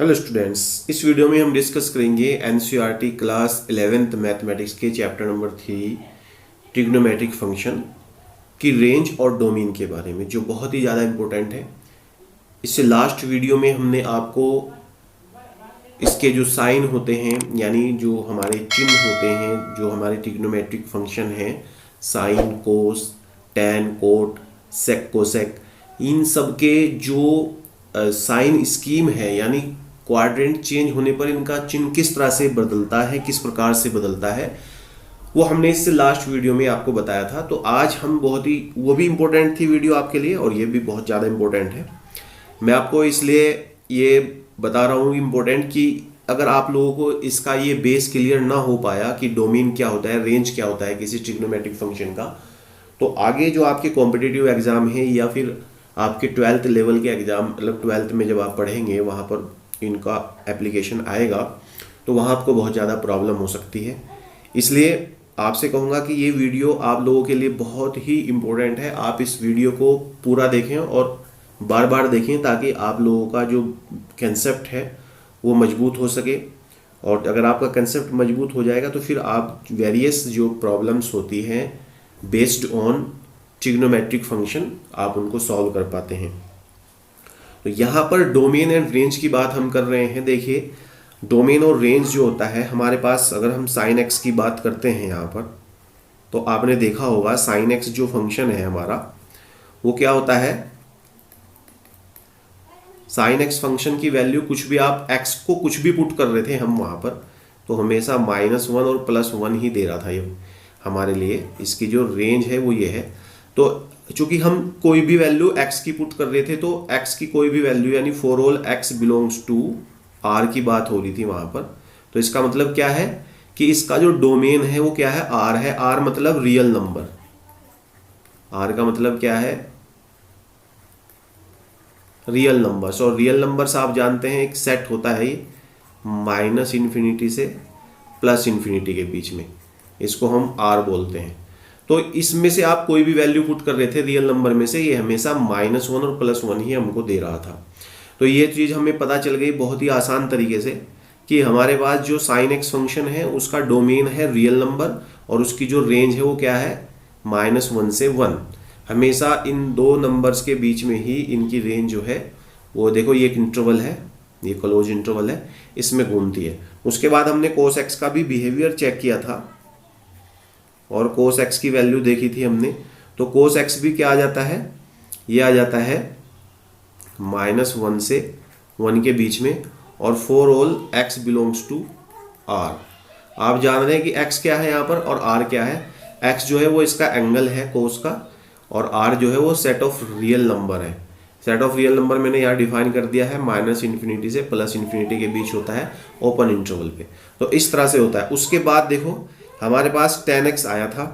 Hello students, इस video में हम डिस्कस करेंगे एनसीईआरटी क्लास 11th मैथमेटिक्स के चैप्टर नंबर 3 ट्रिग्नोमेट्रिक फंक्शन की रेंज और डोमेन के बारे में, जो बहुत ही ज़्यादा इम्पोर्टेंट है। इससे लास्ट वीडियो में हमने आपको इसके जो साइन होते हैं, यानी जो हमारे चिन्ह होते हैं, जो हमारे ट्रिग्नोमेट्रिक फंक्शन हैं, साइन, कोस, टैन, कोट, सेक, कोसेक, इन सब के जो साइन स्कीम है, यानी क्वाड्रेंट चेंज होने पर इनका चिन्ह किस तरह से बदलता है, किस प्रकार से बदलता है, वो हमने इससे लास्ट वीडियो में आपको बताया था। तो आज हम वो भी इम्पोर्टेंट थी वीडियो आपके लिए, और ये भी बहुत ज़्यादा इम्पोर्टेंट है। मैं आपको इसलिए ये बता रहा हूँ इम्पोर्टेंट कि अगर आप लोगों को इसका ये बेस क्लियर ना हो पाया कि डोमेन क्या होता है, रेंज क्या होता है किसी ट्रिग्नोमेट्रिक फंक्शन का, तो आगे जो आपके कॉम्पिटिटिव एग्जाम है या फिर आपके 12th लेवल के एग्जाम, मतलब 12th में जब आप पढ़ेंगे वहाँ पर इनका एप्लीकेशन आएगा, तो वहाँ आपको बहुत ज़्यादा प्रॉब्लम हो सकती है। इसलिए आपसे कहूँगा कि ये वीडियो आप लोगों के लिए बहुत ही इम्पोर्टेंट है। आप इस वीडियो को पूरा देखें और बार बार देखें, ताकि आप लोगों का जो कंसेप्ट है वो मजबूत हो सके। और अगर आपका कंसेप्ट मजबूत हो जाएगा तो फिर आप वेरियस जो प्रॉब्लम्स होती हैं बेस्ड ऑन ट्रिग्नोमेट्रिक फंक्शन, आप उनको सॉल्व कर पाते हैं। तो यहाँ पर डोमेन एंड रेंज की बात हम कर रहे हैं। देखिए, डोमेन और रेंज जो होता है हमारे पास, अगर हम साइन एक्स की बात करते हैं यहाँ पर, तो आपने देखा होगा साइन एक्स जो फंक्शन है हमारा, वो क्या होता है, साइन एक्स फंक्शन की वैल्यू कुछ भी, आप एक्स को कुछ भी पुट कर रहे थे हम वहाँ पर, तो हमेशा -1 और +1 ही दे रहा था ये हमारे लिए। इसकी जो रेंज है वो ये है। तो चूंकि हम कोई भी वैल्यू x की पुट कर रहे थे, तो x की कोई भी वैल्यू, यानी for all x belongs to r की बात हो रही थी वहां पर। तो इसका मतलब क्या है कि इसका जो डोमेन है वो क्या है, r है। r मतलब रियल नंबर। r का मतलब क्या है, रियल नंबर्स। और रियल नंबर्स आप जानते हैं एक सेट होता है ये, -∞ से +∞ के बीच में, इसको हम r बोलते हैं। तो इसमें से आप कोई भी वैल्यू पुट कर रहे थे रियल नंबर में से, ये हमेशा -1 और +1 ही हमको दे रहा था। तो ये चीज़ हमें पता चल गई बहुत ही आसान तरीके से कि हमारे पास जो साइन एक्स फंक्शन है उसका डोमेन है रियल नंबर, और उसकी जो रेंज है वो क्या है, -1 से 1। हमेशा इन दो नंबर्स के बीच में ही इनकी रेंज जो है वो, देखो ये एक इंटरवल है, ये क्लोज इंटरवल है, इसमें घूमती है। उसके बाद हमने कोस एक्स का भी बिहेवियर चेक किया था और कोस एक्स की वैल्यू देखी थी हमने। तो कोस एक्स भी क्या आ जाता है, ये आ जाता है -1 से 1 के बीच में, और for all x belongs to r। आप जान रहे हैं कि x क्या है यहाँ पर और r क्या है। x जो है वो इसका एंगल है कोस का, और r जो है वो सेट ऑफ रियल नंबर है। सेट ऑफ रियल नंबर मैंने यहाँ डिफाइन कर दिया है, -∞ से +∞ के बीच होता है ओपन इंटरवल पे। तो इस तरह से होता है। उसके बाद देखो हमारे पास tan x आया था।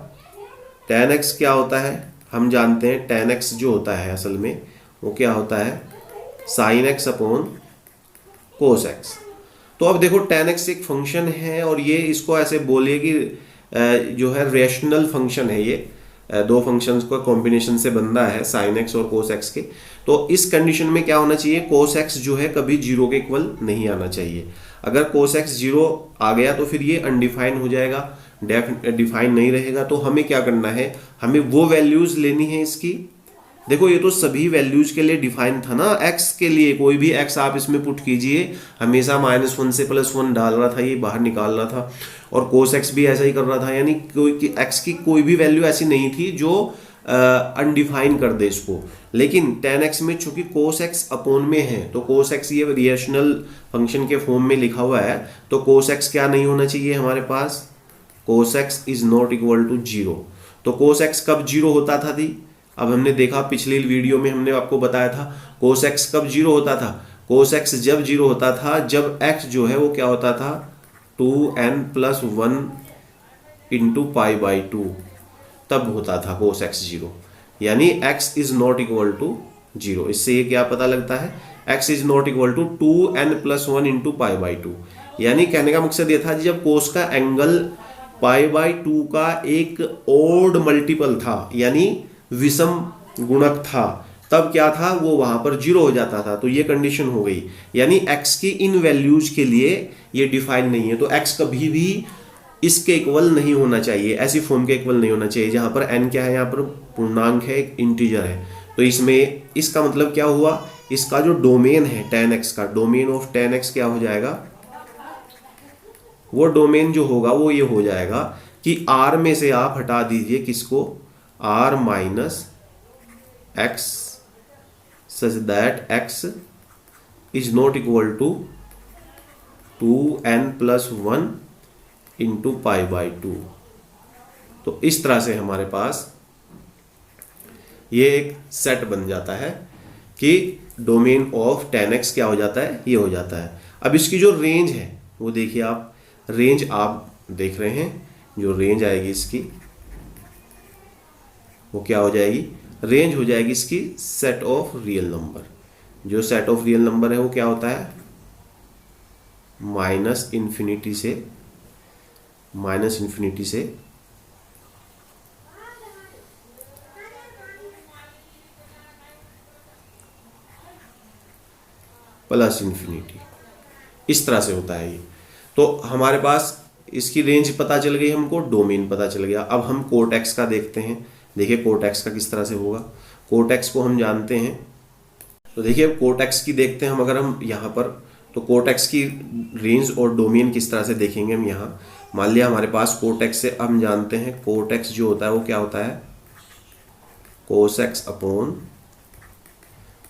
tan x क्या होता है, हम जानते हैं tan x जो होता है असल में वो क्या होता है, sin x upon cos x। तो अब देखो tan x एक फंक्शन है, और ये इसको ऐसे बोलिए कि जो है रेशनल फंक्शन है। ये दो फंक्शंस का कॉम्बिनेशन से बनता है, sin x और cos x के। तो इस कंडीशन में क्या होना चाहिए, cos x जो है कभी 0 के इक्वल नहीं आना चाहिए। अगर cos x 0 आ गया तो फिर ये अनडिफाइन हो जाएगा, डिफाइन नहीं रहेगा। तो हमें क्या करना है, हमें वो वैल्यूज लेनी है इसकी। देखो ये तो सभी वैल्यूज के लिए डिफाइन था ना, x के लिए कोई भी x आप इसमें पुट कीजिए, हमेशा -1 से +1 डाल रहा था, ये बाहर निकाल रहा था। और cos x भी ऐसा ही कर रहा था, यानी कोई x की कोई भी वैल्यू ऐसी नहीं थी जो अनडिफाइन कर दे इसको। लेकिन tan x में चूंकि cos x अपॉन में है, तो cos x ये रेशनल फंक्शन के फॉर्म में लिखा हुआ है, तो cos x क्या नहीं होना चाहिए हमारे पास, cos x is not equal to 0। तो cos x कब 0 होता था थी, अब हमने देखा पिछली वीडियो में हमने आपको बताया था cos x कब 0 होता था। cos x जब 0 होता था जब x जो है वो क्या होता था, 2n+1 इंटू π/2, तब होता था cos x 0, यानी x is not equal to 0। इससे ये क्या पता लगता है, x is not equal to 2n+1 into π/2। यानी कहने का मकसद ये था जब cos का एंगल π/2 का एक ओड मल्टीपल था, यानी विषम गुणक था, तब क्या था, वो वहां पर 0 हो जाता था, तो ये कंडीशन हो गई। यानी x की इन वैल्यूज के लिए ये डिफाइन नहीं है, तो x कभी भी इसके इक्वल नहीं होना चाहिए, ऐसी फॉर्म के इक्वल नहीं होना चाहिए जहां पर n क्या है, यहाँ पर पूर्णांक है, एक इंटीजर है। तो इसमें इसका मतलब क्या हुआ, इसका जो डोमेन है tan x का, डोमेन ऑफ tan x क्या हो जाएगा, वो डोमेन जो होगा वो ये हो जाएगा कि r में से आप हटा दीजिए किसको, r minus x such that x is not equal to 2n+1 into π/2। तो इस तरह से हमारे पास ये एक सेट बन जाता है कि डोमेन ऑफ tan x क्या हो जाता है, ये हो जाता है। अब इसकी जो रेंज है वो देखिए आप, रेंज आप देख रहे हैं, जो रेंज आएगी इसकी वो क्या हो जाएगी, रेंज हो जाएगी इसकी सेट ऑफ रियल नंबर। जो सेट ऑफ रियल नंबर है वो क्या होता है, माइनस इन्फिनिटी से प्लस इन्फिनिटी, इस तरह से होता है ये। तो हमारे पास इसकी रेंज पता चल गई, हमको डोमेन पता चल गया। अब हम कोट एक्स का देखते हैं। देखिए कोट एक्स का किस तरह से होगा, कोट एक्स को हम जानते हैं। तो देखिए कोट एक्स की देखते हैं हम, अगर हम यहाँ पर, तो कोट एक्स की रेंज और डोमेन किस तरह से देखेंगे हम यहाँ। मान लिया हमारे पास कोट एक्स से हम जानते हैं, कोट एक्स जो होता है वो क्या होता है, cos x upon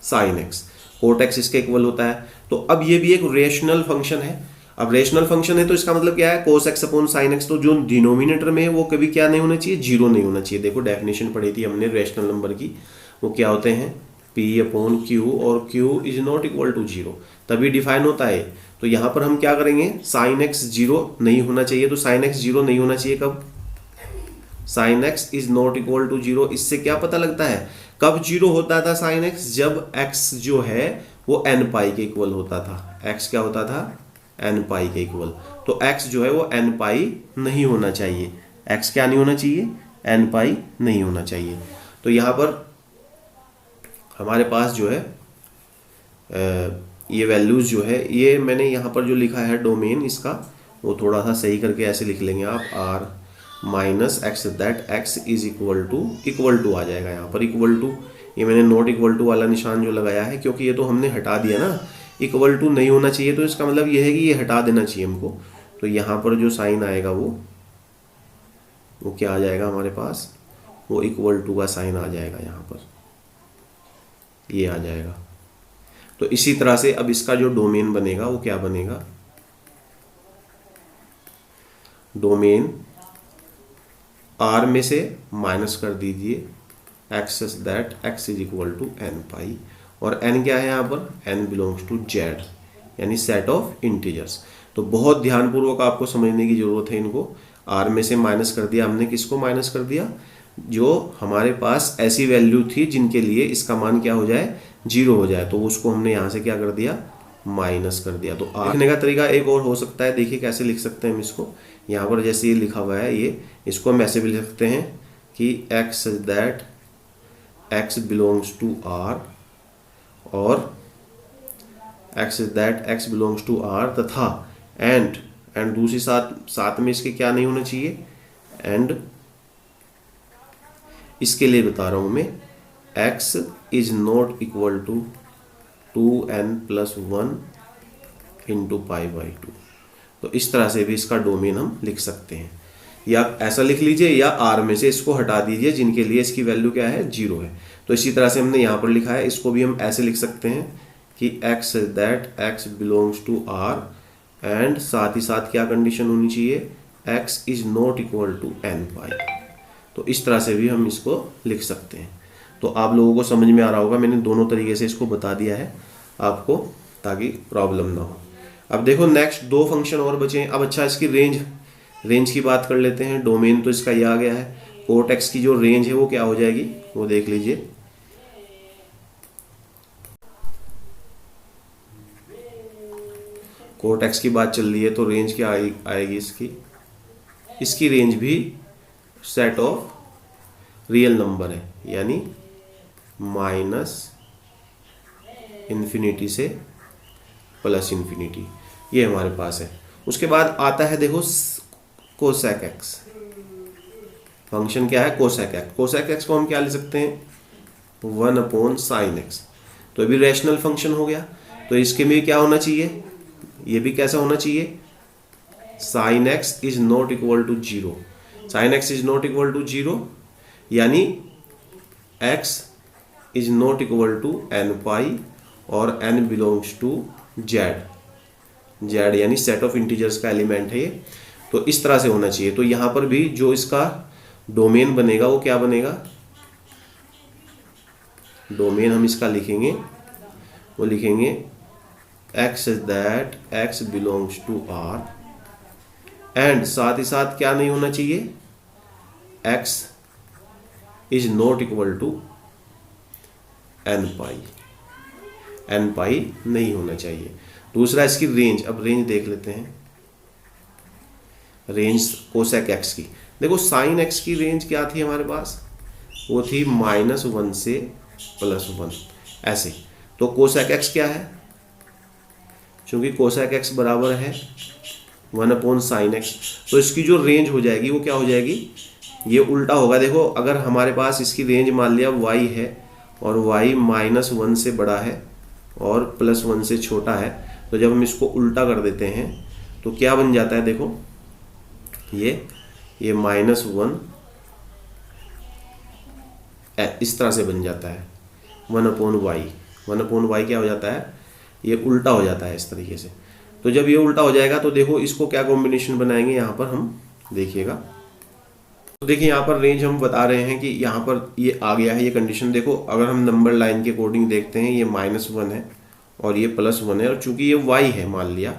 sine x. Cot x इसके इक्वल होता है। तो अब ये भी एक रेशनल फंक्शन है। अब रेशनल फंक्शन है तो इसका मतलब क्या है, cos x upon sine x. तो जो डिनोमिनेटर में है वो कभी क्या नहीं होना चाहिए, 0 नहीं होना चाहिए। देखो डेफिनेशन पढ़ी थी हमने रेशनल नंबर की, वो क्या होते हैं, p/q, और q is not equal to 0, तभी डिफाइन होता है। तो यहाँ पर हम क्या करेंगे, साइन एक्स 0 नहीं होना चाहिए। तो साइन एक्स 0 नहीं होना चाहिए कब, sine x is not equal to 0। इससे क्या पता लगता है कब 0 होता था साइन एक्स, जब x जो है वो n पाई के इक्वल होता था। x क्या होता था, n पाई के इक्वल। तो x जो है वो n पाई नहीं होना चाहिए। x क्या नहीं होना चाहिए, n पाई नहीं होना चाहिए। तो यहाँ पर हमारे पास जो है ये वैल्यूज जो है, ये मैंने यहाँ पर जो लिखा है डोमेन इसका, वो थोड़ा सा सही करके ऐसे लिख लेंगे आप, r minus x that x is equal to आ जाएगा। यहाँ पर इक्वल टू, ये मैंने नॉट इक्वल टू वाला निशान जो लगाया है, क्योंकि ये तो हमने हटा दिया ना, इक्वल टू नहीं होना चाहिए। तो इसका मतलब ये है कि ये हटा देना चाहिए हमको। तो यहाँ पर जो साइन आएगा वो क्या आ जाएगा हमारे पास, वो इक्वल टू का साइन आ जाएगा, यहाँ पर ये आ जाएगा। तो इसी तरह से अब इसका जो डोमेन बनेगा वो क्या बनेगा, डोमेन r में से माइनस कर दीजिए x that x is equal to n pi, और n क्या है यहाँ पर, n बिलोंग्स टू z, यानी सेट ऑफ इंटीजर्स। तो बहुत ध्यानपूर्वक आपको समझने की जरूरत है इनको। r में से माइनस कर दिया हमने, किसको माइनस कर दिया, जो हमारे पास ऐसी वैल्यू थी जिनके लिए इसका मान क्या हो जाए, 0 हो जाए, तो उसको हमने यहाँ से क्या कर दिया, माइनस कर दिया। तो लिखने का तरीका एक और हो सकता है, देखिए कैसे लिख सकते हैं हम इसको। यहाँ पर जैसे ये लिखा हुआ है, ये इसको हम ऐसे भी लिख सकते हैं कि x that x belongs to r, और x that x belongs to r, तथा एंड दूसरी साथ में इसके क्या नहीं होना चाहिए, एंड इसके लिए बता रहा हूं मैं, x is not equal to 2n+1 into π/2। तो इस तरह से भी इसका डोमेन हम लिख सकते हैं, या ऐसा लिख लीजिए, या r में से इसको हटा दीजिए जिनके लिए इसकी वैल्यू क्या है, 0 है। तो इसी तरह से हमने यहाँ पर लिखा है, इसको भी हम ऐसे लिख सकते हैं कि x that x belongs to r, and साथ ही साथ क्या कंडीशन होनी चाहिए, x is not equal to n pi. तो इस तरह से भी हम इसको लिख सकते हैं। तो आप लोगों को समझ में आ रहा होगा, मैंने दोनों तरीके से इसको बता दिया है आपको, ताकि प्रॉब्लम ना हो। अब देखो नेक्स्ट 2 फंक्शन और बचे हैं। अब अच्छा, इसकी रेंज की बात कर लेते हैं। डोमेन तो इसका ये आ गया है, कोट एक्स की जो रेंज है वो क्या हो जाएगी, वो देख लीजिए। कोट एक्स की बात चल रही है, तो रेंज क्या आएगी इसकी रेंज भी सेट ऑफ रियल नंबर है, यानी -1 इन्फिनिटी से प्लस इन्फिनिटी, ये हमारे पास है। उसके बाद आता है देखो कोसेक एक्स। फंक्शन क्या है? Cosec x. कोसेक एक्स को हम क्या ले सकते हैं? 1/sin x। तो अभी रैशनल फंक्शन हो गया, तो इसके में क्या होना चाहिए? ये भी कैसा होना चाहिए? sin x is not equal to 0। sin x is not equal to 0 यानी x is not equal to n pi और n belongs to z। z यानी सेट ऑफ इंटीजर्स का एलिमेंट है ये। तो इस तरह से होना चाहिए। तो यहां पर भी जो इसका डोमेन बनेगा वो क्या बनेगा? डोमेन हम इसका लिखेंगे, वो लिखेंगे x that x belongs to r, and साथ ही साथ क्या नहीं होना चाहिए? x is not equal to n pi. n pi नहीं होना चाहिए। दूसरा इसकी रेंज, अब रेंज देख लेते हैं। रेंज कोसेक एक्स की देखो, साइन एक्स की रेंज क्या थी हमारे पास? वो थी -1 से +1 ऐसे। तो कोसेक एक्स क्या है? क्योंकि कोसेक एक्स बराबर है 1/sin x, तो इसकी जो रेंज हो जाएगी वो क्या हो जाएगी? ये उल्टा होगा। देखो, अगर हमारे पास इसकी रेंज मान लिया y है और y -1 से बड़ा है और +1 से छोटा है, तो जब हम इसको उल्टा कर देते हैं तो क्या बन जाता है? देखो ये -1 इस तरह से बन जाता है 1/y। 1/y क्या हो जाता है? ये उल्टा हो जाता है इस तरीके से। तो जब ये उल्टा हो जाएगा तो देखो इसको क्या कॉम्बिनेशन बनाएंगे यहाँ पर हम, देखिएगा। तो देखिए यहाँ पर रेंज हम बता रहे हैं कि यहाँ पर ये आ गया है ये कंडीशन। देखो अगर हम नंबर लाइन के अकॉर्डिंग देखते हैं, ये -1 है और ये +1 है, और चूंकि ये y है, मान लिया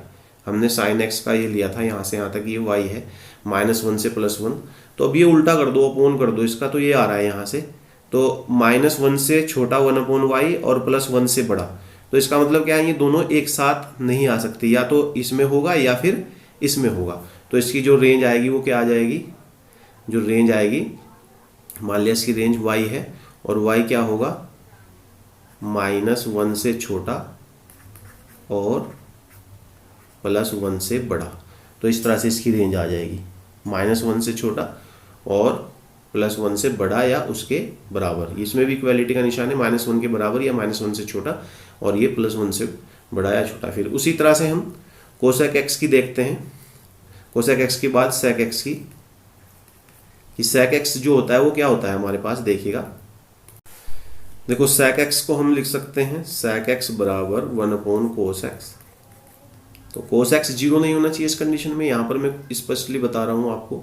हमने sin x का ये लिया था, यहाँ से यहाँ तक ये y है, -1 से +1, तो अब ये उल्टा कर दो, अपोन कर दो इसका, तो ये आ रहा है यहाँ से। तो -1 से छोटा 1/y और +1 से बड़ा, तो इसका मतलब क्या है? ये दोनों एक साथ नहीं आ सकते, या तो इसमें होगा या फिर इसमें होगा। तो इसकी जो रेंज आएगी वो क्या आ जाएगी? जो रेंज आएगी, मान लिया इसकी रेंज y है और y क्या होगा? -1 से छोटा और +1 से बड़ा। तो इस तरह से इसकी रेंज आ जाएगी, -1 से छोटा और +1 से बड़ा या उसके बराबर। इसमें भी इक्वालिटी का निशान है, -1 के बराबर या -1 से छोटा, और ये +1 से बड़ा या छोटा। फिर उसी तरह से हम कोसेक एक्स की देखते हैं। कोसेक एक्स के बाद सेक एक्स की, कि सेक एक्स जो होता है वो क्या होता है हमारे पास, देखिएगा। देखो सेक एक्स को हम लिख सकते हैं सेक एक्स बराबर 1/cos x। तो cos x 0 नहीं होना चाहिए इस कंडीशन में। यहाँ पर मैं स्पष्टली बता रहा हूँ आपको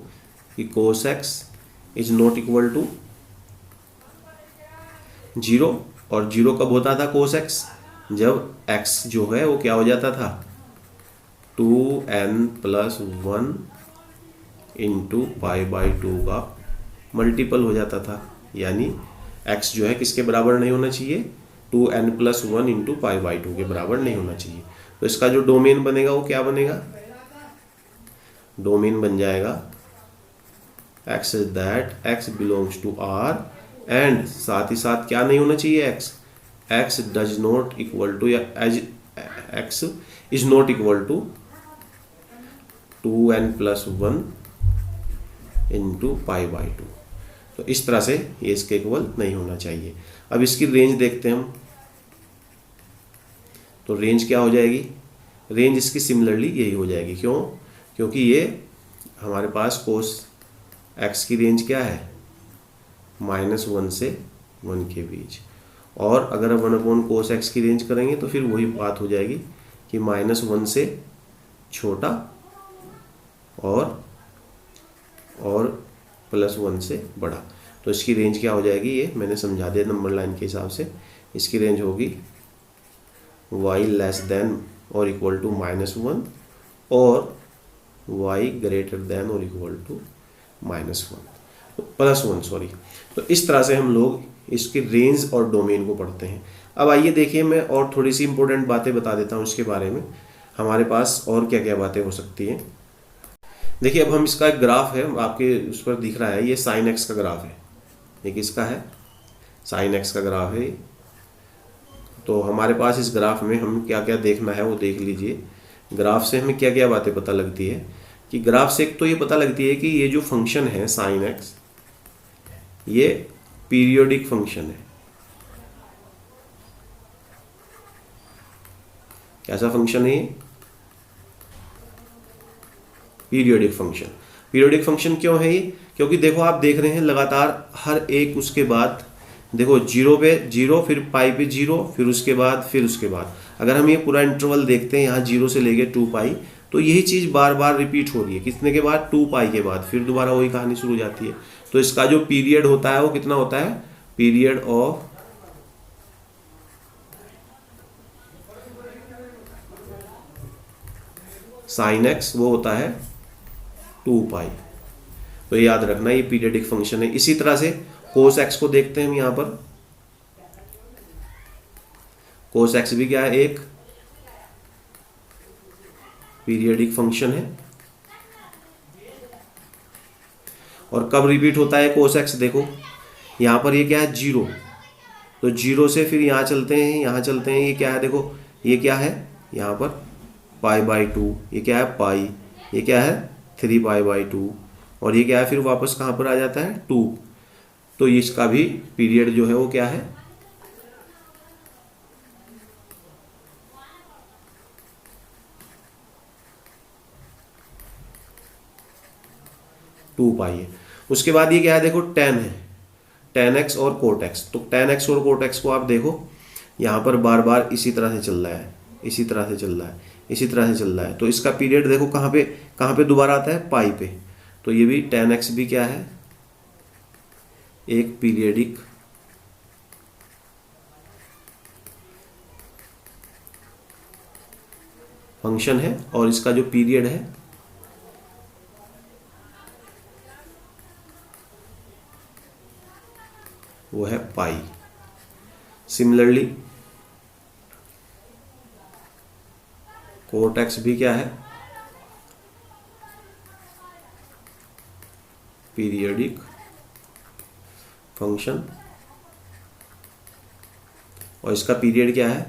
कि cos x is not equal to 0, और 0 कब होता था cos x? जब x जो है वो क्या हो जाता था? 2n+1 इंटू π/2 का मल्टीपल हो जाता था, यानी x जो है किसके बराबर नहीं होना चाहिए? 2n+1 इंटू π/2 के बराबर नहीं होना चाहिए। तो इसका जो डोमेन बनेगा वो क्या बनेगा? डोमेन बन जाएगा x that x belongs to r, and साथ ही साथ क्या नहीं होना चाहिए? x does not equal to, या x is not equal to 2n+1 into π/2। तो इस तरह से ये इसके इक्वल नहीं होना चाहिए। अब इसकी रेंज देखते हैं हम। तो रेंज क्या हो जाएगी? रेंज इसकी सिमिलरली यही हो जाएगी। क्यों? क्योंकि ये हमारे पास cos x की रेंज क्या है? -1 से 1 के बीच। और अगर हम 1/cos x की रेंज करेंगे तो फिर वही बात हो जाएगी कि -1 से छोटा और +1 से बड़ा। तो इसकी रेंज क्या हो जाएगी? ये मैंने समझा दिया नंबर लाइन के हिसाब से। इसकी रेंज होगी y लेस देन और इक्वल टू -1 और y ग्रेटर देन और इक्वल टू +1 सॉरी। तो इस तरह से हम लोग इसकी रेंज और डोमेन को पढ़ते हैं। अब आइए देखिए, मैं और थोड़ी सी इंपॉर्टेंट बातें बता देता हूँ इसके बारे में। हमारे पास और क्या क्या बातें हो सकती हैं। देखिए अब हम इसका एक ग्राफ है, आपके उस पर दिख रहा है, ये sin x का ग्राफ है। ये किसका है? sin x का ग्राफ है। तो हमारे पास इस ग्राफ में हम क्या क्या देखना है वो देख लीजिए। ग्राफ से हमें क्या क्या बातें पता लगती है कि ग्राफ से एक तो ये पता लगती है कि ये जो फंक्शन है साइन एक्स, ये पीरियोडिक फंक्शन है। कैसा फंक्शन है ये? Periodic function. पीरियोडिक फंक्शन क्यों है ये? क्योंकि देखो आप देख रहे हैं लगातार हर एक उसके बाद देखो जीरो पे जीरो, फिर पाई पे जीरो, फिर उसके बाद अगर हम ये पूरा इंटरवल देखते हैं यहाँ जीरो से लेके 2 पाई, तो यही चीज़ बार बार रिपीट हो रही है। कितने के बाद? 2 पाई के बाद फिर दोबारा वही कहानी शुरू हो जाती है। तो इसका जो पीरियड होता है वो कितना होता है? पीरियड ऑफ साइन एक्स वो होता है 2 पाई। तो याद रखना ये पीरियडिक फंक्शन है। इसी तरह से कोस एक्स को देखते हैं हम यहाँ पर। कोस एक्स भी क्या है? एक पीरियडिक फंक्शन है। और कब रिपीट होता है कोस एक्स? देखो यहाँ पर ये क्या है? जीरो। तो जीरो से फिर यहाँ चलते हैं, यहाँ चलते हैं, ये क्या है? देखो ये क्या है? यहाँ पर पाई बाई 2, ये क्या है? पाई, ये क्या है? 3 पाई बाई 2, और ये क्या है? फिर वापस कहाँ पर आ जाता है? 2। तो इसका भी पीरियड जो है वो क्या है? 2 पाई है। उसके बाद ये क्या है? देखो tan है, tan x और cot x। तो tan x और cot x को आप देखो यहाँ पर बार बार इसी तरह से चल रहा है, इसी तरह से चल रहा है, इसी तरह से चल रहा है। तो इसका पीरियड देखो कहाँ पे दोबारा आता है? पाई पे। तो ये भी tan x भी क्या है? एक पीरियडिक फंक्शन है, और इसका जो पीरियड है वो है पाई। सिमिलरली कोट एक्स भी क्या है? पीरियडिक फंक्शन, और इसका पीरियड क्या है?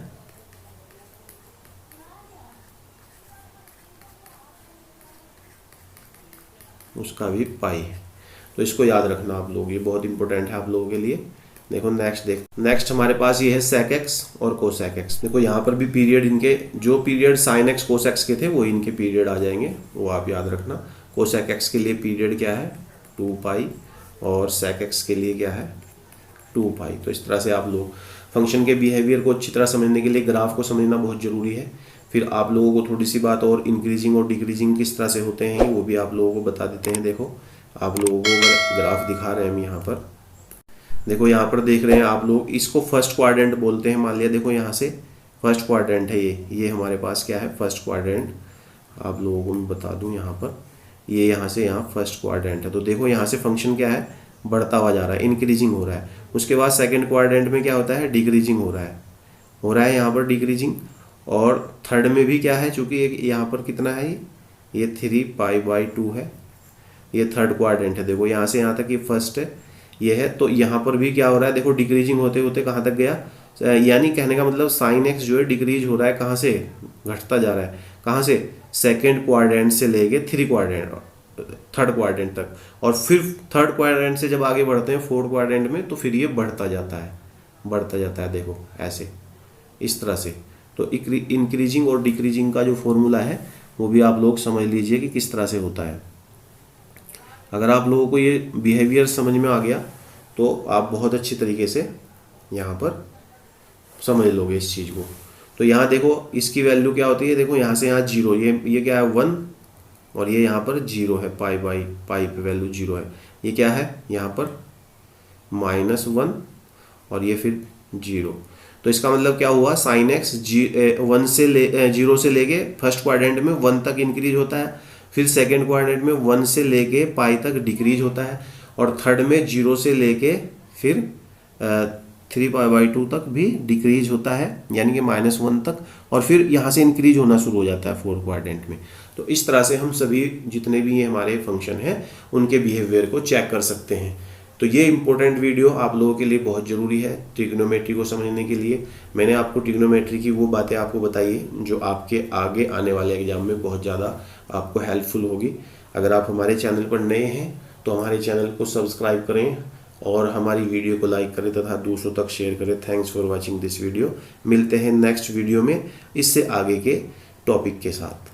उसका भी पाई है। तो इसको याद रखना आप लोग, ये बहुत इंपॉर्टेंट है आप लोगों के लिए। देखो नेक्स्ट हमारे पास ये है सेक एक्स और कोसेक एक्स। देखो यहाँ पर भी पीरियड इनके जो period sine x cos x के थे वो इनके पीरियड आ जाएंगे, वो आप याद रखना। कोसेक एक्स के लिए पीरियड क्या है? 2 पाई, और सेक एक्स के लिए क्या है? 2 पाई। तो इस तरह से आप लोग फंक्शन के बिहेवियर को अच्छी तरह समझने के लिए ग्राफ को समझना बहुत ज़रूरी है। फिर आप लोगों को थोड़ी सी बात और इंक्रीजिंग और डिक्रीजिंग किस तरह से होते हैं वो भी आप लोगों को बता देते हैं। देखो आप लोगों को ग्राफ दिखा रहे हैं हम यहाँ पर। देखो यहाँ पर देख रहे हैं आप लोग, इसको फर्स्ट क्वाड्रेंट बोलते हैं। मान लिया देखो यहाँ से फर्स्ट क्वाड्रेंट है ये हमारे पास क्या है? First quadrant. आप लोगों को मैं बता दूँ यहाँ पर, ये यहाँ से यहाँ फर्स्ट क्वाड्रेंट है। तो देखो यहाँ से फंक्शन क्या है? बढ़ता हुआ जा रहा है, इंक्रीजिंग हो रहा है। उसके बाद सेकंड क्वाड्रेंट में क्या होता है? डिक्रीजिंग हो रहा है यहाँ पर डिक्रीजिंग। और थर्ड में भी क्या है? चूँकि यहाँ पर कितना है? ये 3 पाई बाई 2 है, ये थर्ड क्वाड्रेंट है। देखो यहाँ से यहाँ तक ये फर्स्ट है, ये है। तो यहाँ पर भी क्या हो रहा है? देखो डिक्रीजिंग होते होते कहाँ तक गया? यानी कहने का मतलब साइन एक्स जो है डिक्रीज हो रहा है, कहाँ से? घटता जा रहा है। कहाँ से? सेकेंड क्वाड्रेंट से लेके थर्ड क्वाड्रेंट तक। और फिर थर्ड क्वाड्रेंट से जब आगे बढ़ते हैं फोर्थ क्वाड्रेंट में, तो फिर ये बढ़ता जाता है। देखो ऐसे इस तरह से। तो इंक्रीजिंग और डिक्रीजिंग का जो फॉर्मूला है वो भी आप लोग समझ लीजिए कि किस तरह से होता है। अगर आप लोगों को ये बिहेवियर समझ में आ गया तो आप बहुत अच्छी तरीके से यहाँ पर समझ लोगे इस चीज़ को। तो यहाँ देखो इसकी वैल्यू क्या होती है? देखो यहाँ से यहाँ जीरो, ये क्या है? 1, और ये यहाँ पर जीरो है, पाई पे वैल्यू जीरो है। ये क्या है? यहाँ पर -1, और ये फिर जीरो। तो इसका मतलब क्या हुआ? साइन एक्स 0 से लेके फर्स्ट क्वाड्रेंट में 1 तक इंक्रीज होता है, फिर सेकेंड क्वाड्रेंट में 1 से लेके पाई तक डिक्रीज होता है, और थर्ड में 0 से लेके फिर 3 पाई बाई 2 तक भी डिक्रीज होता है, यानी कि -1 तक, और फिर यहाँ से इंक्रीज होना शुरू हो जाता है फोर्थ क्वाड्रेंट में। तो इस तरह से हम सभी जितने भी ये हमारे फंक्शन हैं उनके बिहेवियर को चेक कर सकते हैं। तो ये इंपॉर्टेंट वीडियो आप लोगों के लिए बहुत ज़रूरी है ट्रिग्नोमेट्री को समझने के लिए। मैंने आपको ट्रिग्नोमेट्री की वो बातें आपको बताई है जो आपके आगे आने वाले एग्जाम में बहुत ज़्यादा आपको हेल्पफुल होगी। अगर आप हमारे चैनल पर नए हैं तो हमारे चैनल को सब्सक्राइब करें और हमारी वीडियो को लाइक करें तथा दूसरों तक शेयर करें। Thanks for watching this video. मिलते हैं नेक्स्ट वीडियो में इससे आगे के टॉपिक के साथ।